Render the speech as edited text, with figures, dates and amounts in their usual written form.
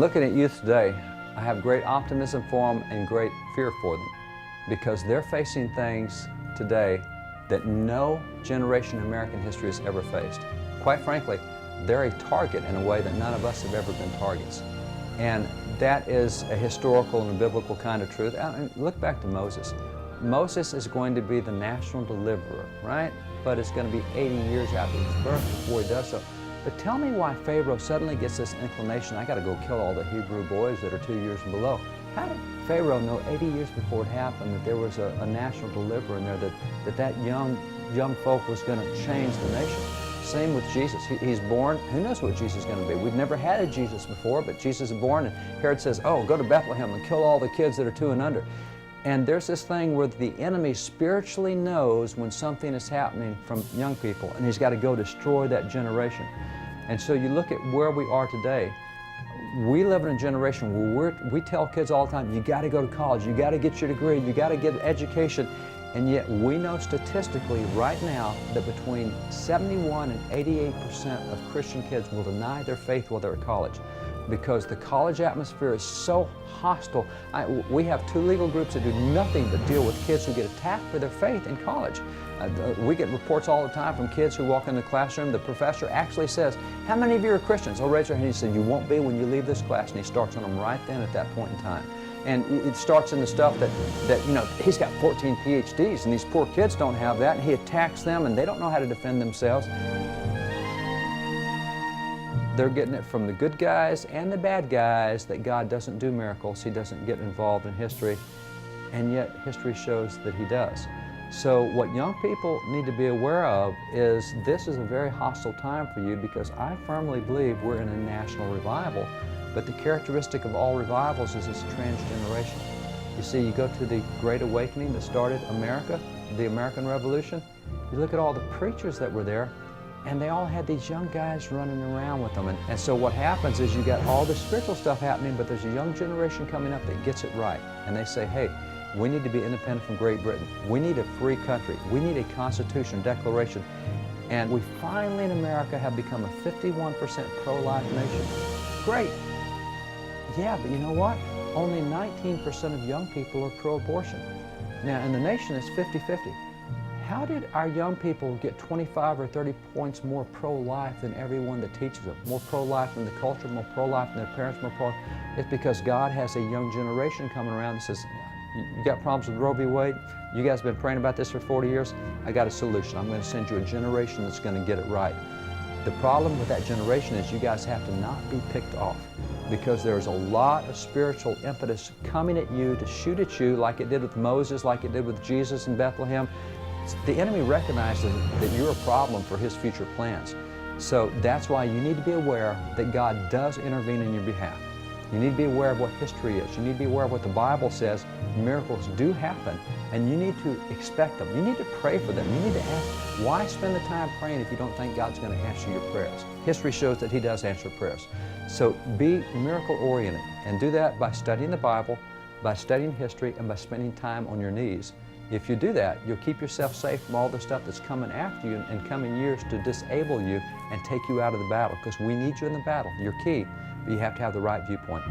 looking at youth today, I have great optimism for them and great fear for them, because they're facing things today that no generation in American history has ever faced. Quite frankly, they're a target in a way that none of us have ever been targets. And that is a historical and a biblical kind of truth. And look back to Moses. Moses is going to be the national deliverer, right? But it's going to be 80 years after his birth before he does so. But tell me why Pharaoh suddenly gets this inclination, I got to go kill all the Hebrew boys that are 2 years and below. How did Pharaoh know 80 years before it happened that there was a national deliverer in there, that young folk was going to change the nation? Same with Jesus. He's born. Who knows what Jesus is going to be? We've never had a Jesus before, but Jesus is born, and Herod says, oh, go to Bethlehem and kill all the kids that are 2 and under. And there's this thing where the enemy spiritually knows when something is happening from young people, and he's got to go destroy that generation. And so you look at where we are today. We live in a generation where we tell kids all the time, you got to go to college, you got to get your degree, you got to get an education. And yet we know statistically right now that between 71 and 88% of Christian kids will deny their faith while they're at college, because the college atmosphere is so hostile. We have 2 legal groups that do nothing but deal with kids who get attacked for their faith in college. We get reports all the time from kids who walk in the classroom. The professor actually says, how many of you are Christians? Oh, raise your hand. He said, you won't be when you leave this class. And he starts on them right then at that point in time. And it starts in the stuff that you know, he's got 14 PhDs, and these poor kids don't have that, and he attacks them, and they don't know how to defend themselves. They're getting it from the good guys and the bad guys that God doesn't do miracles, He doesn't get involved in history, and yet history shows that He does. So what young people need to be aware of is this is a very hostile time for you, because I firmly believe we're in a national revival, but the characteristic of all revivals is it's transgeneration. You see, you go to the Great Awakening that started America, the American Revolution, you look at all the preachers that were there, and they all had these young guys running around with them. And so what happens is you got all the spiritual stuff happening, but there's a young generation coming up that gets it right. And they say, hey, we need to be independent from Great Britain. We need a free country. We need a Constitution, Declaration. And we finally in America have become a 51% pro-life nation. Great. Yeah, but you know what? Only 19% of young people are pro-abortion. Now, in the nation, it's 50-50. How did our young people get 25 or 30 points more pro-life than everyone that teaches them? More pro-life than the culture, more pro-life than their parents, more pro-life? It's because God has a young generation coming around that says, you got problems with Roe v. Wade? You guys have been praying about this for 40 years? I got a solution. I'm going to send you a generation that's going to get it right. The problem with that generation is you guys have to not be picked off, because there's a lot of spiritual impetus coming at you to shoot at you, like it did with Moses, like it did with Jesus in Bethlehem. The enemy recognizes that you're a problem for his future plans. So that's why you need to be aware that God does intervene in your behalf. You need to be aware of what history is. You need to be aware of what the Bible says. Miracles do happen, and you need to expect them. You need to pray for them. You need to ask, why spend the time praying if you don't think God's going to answer your prayers? History shows that He does answer prayers. So be miracle-oriented, and do that by studying the Bible, by studying history, and by spending time on your knees. If you do that, you'll keep yourself safe from all the stuff that's coming after you in coming years to disable you and take you out of the battle, because we need you in the battle. You're key, but you have to have the right viewpoint.